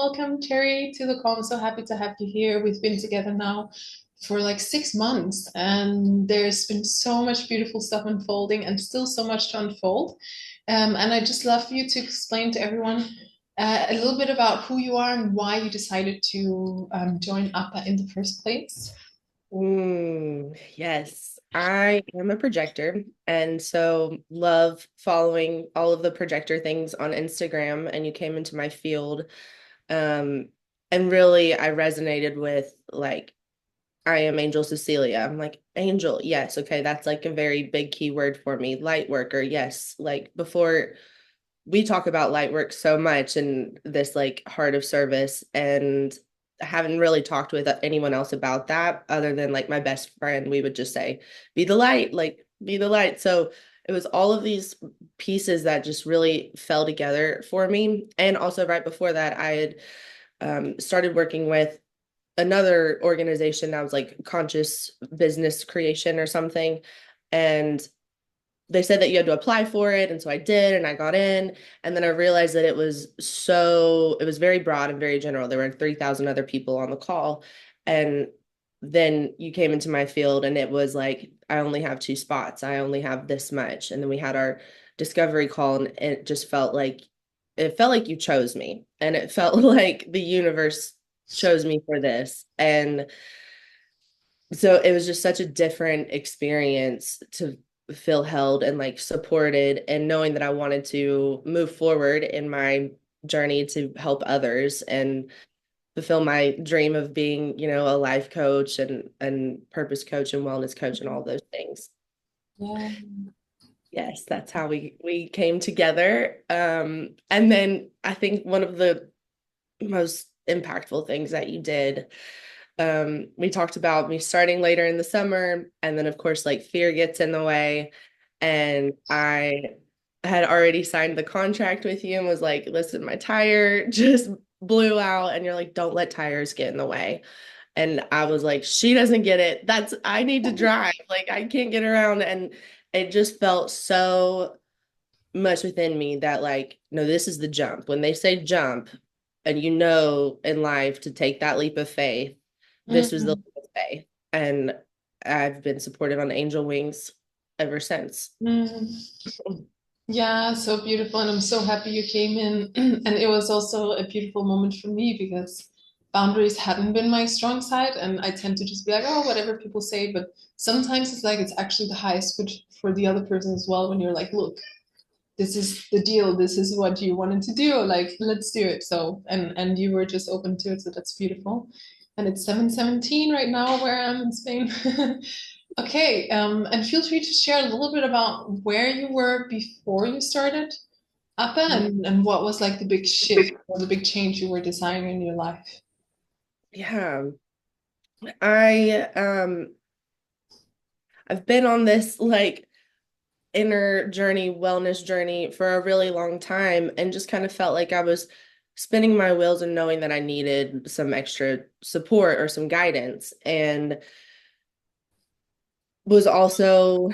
Welcome, Terry, to the call. I'm so happy to have you here. We've been together now for like 6 months, and there's been so much beautiful stuff unfolding and still so much to unfold. And I just love you to explain to everyone a little bit about who you are and why you decided to join APA in the first place. Yes, I am a projector, and so love following all of the projector things on Instagram. And you came into my field, um, and really I resonated with like I am Angel Cecilia. I'm like Angel, yes, okay, that's like a very big key word for me. Light worker, yes. Like before we talk about light work so much and this like heart of service, and I haven't really talked with anyone else about that other than like my best friend. We would just say be the light, like be the light. So it was all of these pieces that just really fell together for me. And also right before that I had started working with another organization that was like conscious business creation or something, and they said that you had to apply for it. And so I did, and I got in. And then I realized that it was very broad and very general. There were 3,000 other people on the call. And then you came into my field, and it was like, I only have two spots. I only have this much. And then we had our discovery call, and it felt like you chose me. And it felt like the universe chose me for this. And so it was just such a different experience to feel held and like supported, and knowing that I wanted to move forward in my journey to help others and fulfill my dream of being, a life coach and purpose coach and wellness coach and all those things. Yeah. Yes, that's how we came together. And then I think one of the most impactful things that you did, we talked about me starting later in the summer, and then of course like fear gets in the way, and I had already signed the contract with you and was like, listen, my tire just blew out, and you're like, don't let tires get in the way. And I was like, she doesn't get it, that's I need to drive, like I can't get around. And it just felt so much within me that like, no, this is the jump. When they say jump, and in life to take that leap of faith, this was the Mhm. leap of faith. And I've been supported on angel wings ever since. Mhm. Yeah, so beautiful. And I'm so happy you came in. And it was also a beautiful moment for me because boundaries hadn't been my strong side. And I tend to just be like, oh, whatever people say. But sometimes it's like it's actually the highest good for the other person as well when you're like, look, this is the deal. This is what you wanted to do. Like, let's do it. So, and you were just open to it. So that's beautiful. And it's 7:17 right now where I'm in Spain. Okay, and feel free to share a little bit about where you were before you started APA and what was like the big shift or the big change you were desiring in your life. Yeah. I I've been on this like inner journey, wellness journey for a really long time, and just kind of felt like I was spinning my wheels and knowing that I needed some extra support or some guidance. And was also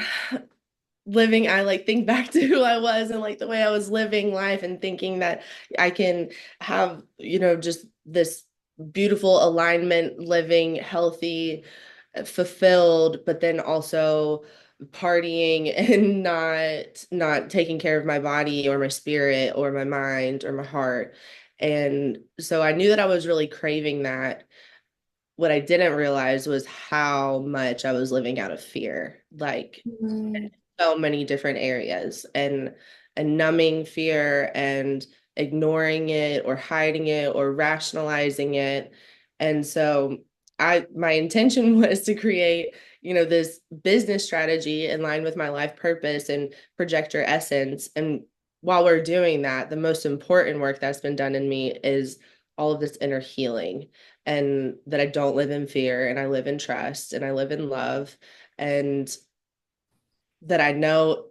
I like think back to who I was and like the way I was living life, and thinking that I can have, just this beautiful alignment, living healthy, fulfilled, but then also partying and not taking care of my body or my spirit or my mind or my heart. And so I knew that I was really craving that. What I didn't realize was how much I was living out of fear, like Mm, so many different areas, and numbing fear and ignoring it or hiding it or rationalizing it. And so my intention was to create, this business strategy in line with my life purpose and projector essence. And while we're doing that, the most important work that's been done in me is all of this inner healing, and that I don't live in fear, and I live in trust, and I live in love. And that I know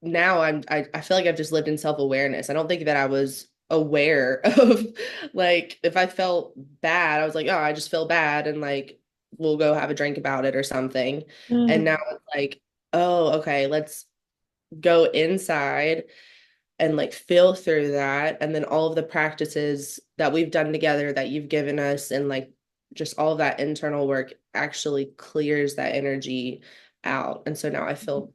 now I feel like I've just lived in self-awareness. I don't think that I was aware of like if I felt bad, I was like, oh, I just feel bad, and like we'll go have a drink about it or something. And mm, now it's like, oh, okay, let's go inside, and like feel through that, and then all of the practices that we've done together that you've given us, and like just all of that internal work actually clears that energy out. And so now I feel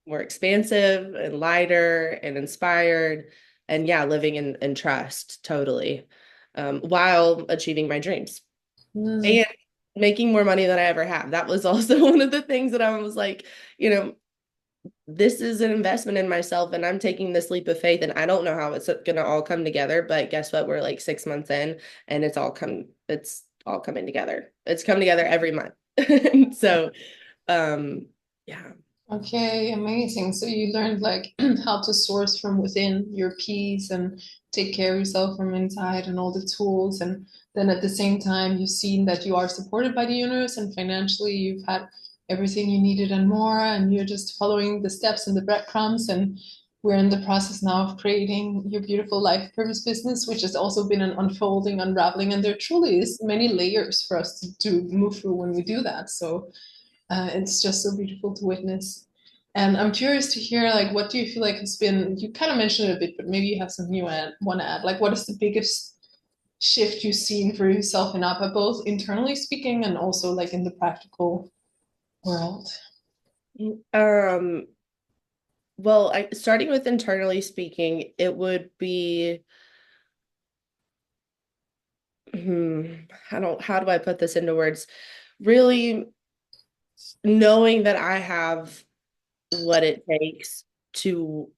more expansive and lighter and inspired, and yeah, living in trust totally, while achieving my dreams Mm, and making more money than I ever have. That was also one of the things that I was like, you know, this is an investment in myself, and I'm taking this leap of faith, and I don't know how it's gonna all come together, but guess what? We're like 6 months in, and it's all coming together. It's coming together every month. So um yeah. okay, amazing. So you learned like how to source from within your peace and take care of yourself from inside and all the tools. And then at the same time, you've seen that you are supported by the universe and financially you've had everything you needed and more. And you're just following the steps and the breadcrumbs. And we're in the process now of creating your beautiful life purpose business, which has also been an unfolding, unraveling. And there truly is many layers for us to move through when we do that. So it's just so beautiful to witness. And I'm curious to hear, like, what do you feel like has been, you kind of mentioned it a bit, but maybe you have something you want to add. Like, what is the biggest shift you've seen for yourself in APA, both internally speaking and also like in the practical world? um well, starting with internally speaking, it would be how do I put this into words? Really knowing that I have what it takes to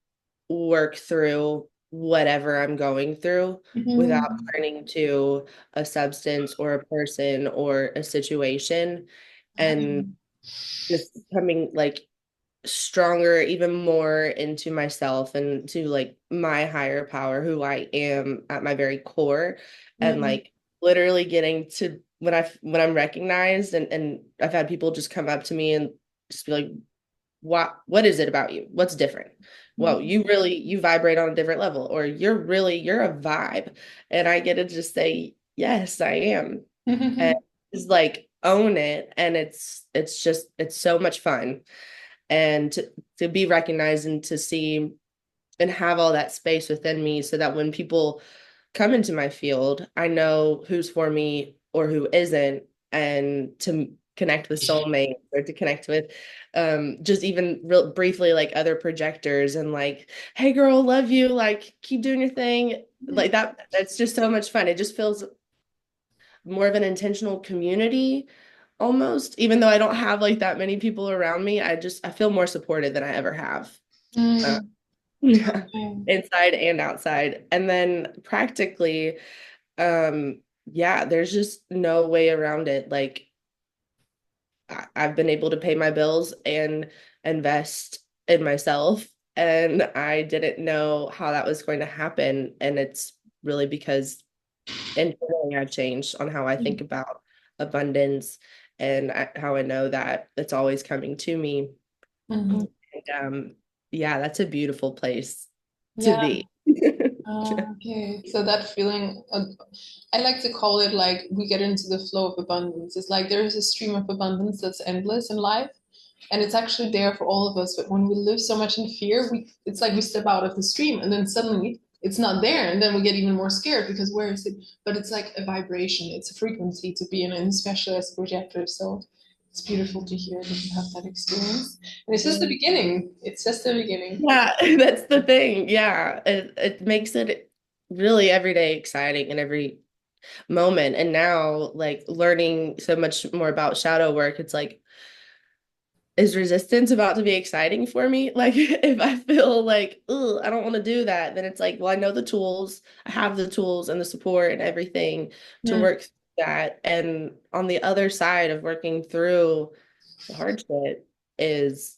work through whatever I'm going through without Mm-hmm. turning to a substance or a person or a situation, and just becoming like stronger, even more into myself and to like my higher power, who I am at my very core, and Mm-hmm. like literally getting to when I'm recognized, and I've had people just come up to me and just be like, what is it about you? What's different? Well, you vibrate on a different level, or you're a vibe. And I get to just say, yes, I am. And Mm-hmm. it's like own it. And it's so much fun. And to be recognized and to see and have all that space within me, so that when people come into my field, I know who's for me or who isn't, and to connect with soulmates, or to connect with just even real briefly like other projectors, and like, hey girl, love you, like keep doing your thing. Like that's just so much fun. It just feels more of an intentional community almost, even though I don't have like that many people around me. I feel more supported than I ever have. Uh, Mm-hmm. yeah, Okay. inside and outside. And then practically, yeah, there's just no way around it. Like I've been able to pay my bills and invest in myself, and I didn't know how that was going to happen. And it's really because internally I've changed on how I think about abundance, and how I know that it's always coming to me. Mm-hmm. And yeah, that's a beautiful place to Yeah. be. Okay. So that feeling, I like to call it like we get into the flow of abundance. It's like there is a stream of abundance that's endless in life, and it's actually there for all of us. But when we live so much in fear, it's like we step out of the stream, and then suddenly it's not there, and then we get even more scared because where is it? But it's like a vibration. It's a frequency to be in, and especially as a projector. So it's beautiful to hear that you have that experience. And it's just the beginning. It's just the beginning. Yeah, that's the thing. Yeah, it makes it really every day exciting, and every moment. And now, like learning so much more about shadow work, it's like, is resistance about to be exciting for me? Like, if I feel like, oh, I don't want to do that, then it's like, well, I know the tools, I have the tools and the support and everything to Mm, work through that. And on the other side of working through the hardship is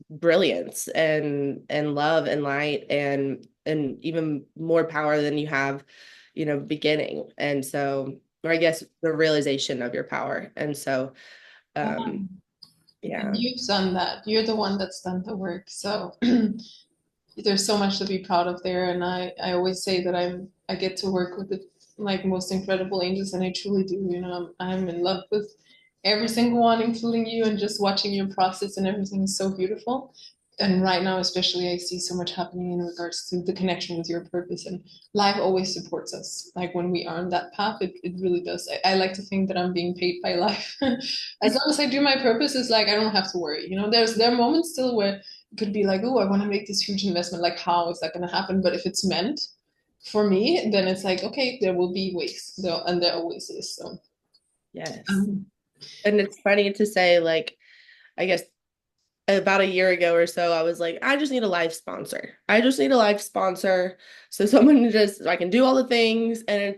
brilliance and love and light, and even more power than you have, beginning. And so, or I guess the realization of your power. And so, yeah. um, And yeah. you've done that. You're the one that's done the work. So there's so much to be proud of there. And I always say that I get to work with the like most incredible angels, and I truly do. I'm in love with every single one, including you, and just watching your process and everything is so beautiful. and right now especially I see so much happening in regards to the connection with your purpose, and life always supports us. Like when we are on that path, it really does. I like to think that I'm being paid by life. As long as I do my purpose, it's like I don't have to worry. There are moments still where it could be like, oh, I want to make this huge investment. Like, how is that going to happen? But if it's meant for me, then it's like, okay, there will be ways, though, and there always is. So, Yes. um, And it's funny to say, like, I guess about a year ago or so, I was like, I just need a life sponsor. I just need a life sponsor. So someone to just, I can do all the things. And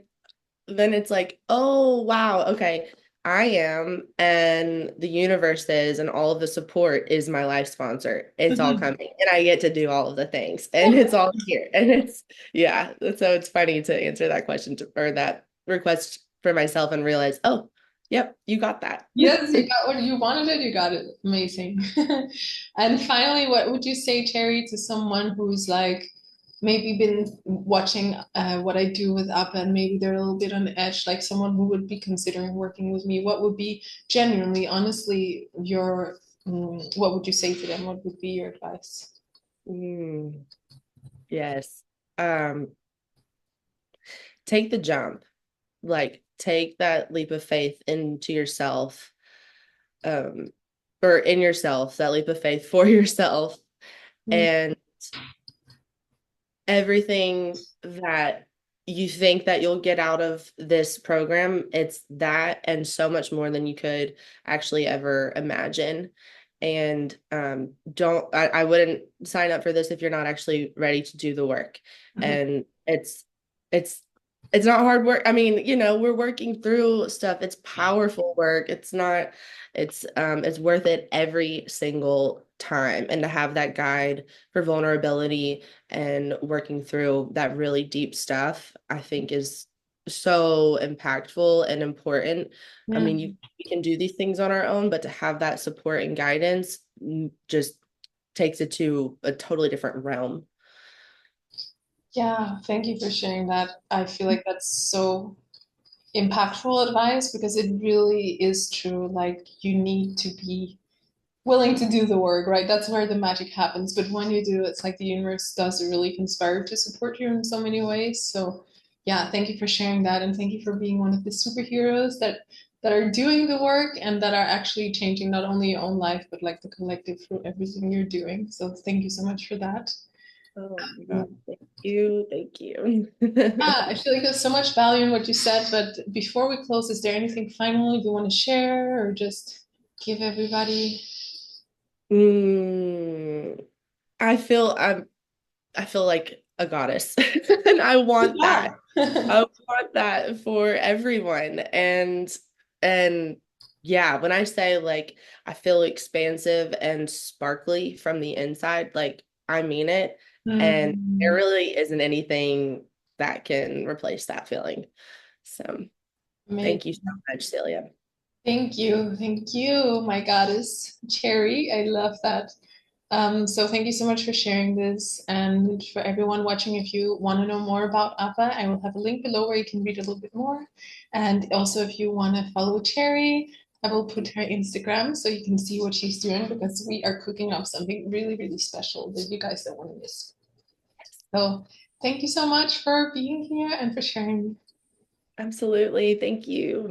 then it's like, oh, wow, okay, I am, and the universe is, and all of the support is my life sponsor. It's all mhm. coming, and I get to do all of the things, and it's all here. And yeah. So it's funny to answer that question or that request for myself and realize, oh, yep, you got that. Yes, you got what you wanted it, you got it. Amazing. And finally, what would you say, Terry, to someone who's like maybe been watching what I do with APA and maybe they're a little bit on the edge, like someone who would be considering working with me? What would be genuinely, honestly, what would you say to them? What would be your advice? Mm, yes. Um, Take the jump. Like, take that leap of faith into yourself, um, or in yourself, that leap of faith for yourself. Mm, And everything that you think that you'll get out of this program, it's that and so much more than you could actually ever imagine. And I wouldn't sign up for this if you're not actually ready to do the work. mhm. And it's it's not hard work. I mean, we're working through stuff. It's powerful work. It's not, it's worth it every single time. And to have that guide for vulnerability and working through that really deep stuff, I think is so impactful and important. I Yeah. mean, we can do these things on our own, but to have that support and guidance just takes it to a totally different realm. Yeah, thank you for sharing that. I feel like that's so impactful advice because it really is true. Like, you need to be willing to do the work, right? That's where the magic happens. But when you do, it's like the universe does really conspire to support you in so many ways. So, yeah, thank you for sharing that, and thank you for being one of the superheroes that are doing the work and that are actually changing not only your own life but like the collective through everything you're doing. So, thank you so much for that. Oh my God. Thank you. Thank you. Yeah, I feel like there's so much value in what you said, but before we close, is there anything final you want to share or just give everybody? Mm, I feel like a goddess and I want Yeah. that. I want that for everyone. And yeah, when I say like I feel expansive and sparkly from the inside, like I mean it. And there Mm, really isn't anything that can replace that feeling. So thank you so amazing. much, Celia. Thank you. Thank you, my goddess, Cherry. I love that. So thank you so much for sharing this. And for everyone watching, if you want to know more about APA, I will have a link below where you can read a little bit more. And also, if you want to follow Cherry, I will put her Instagram so you can see what she's doing because we are cooking up something really, really special that you guys don't want to miss. So thank you so much for being here and for sharing. Absolutely. Thank you.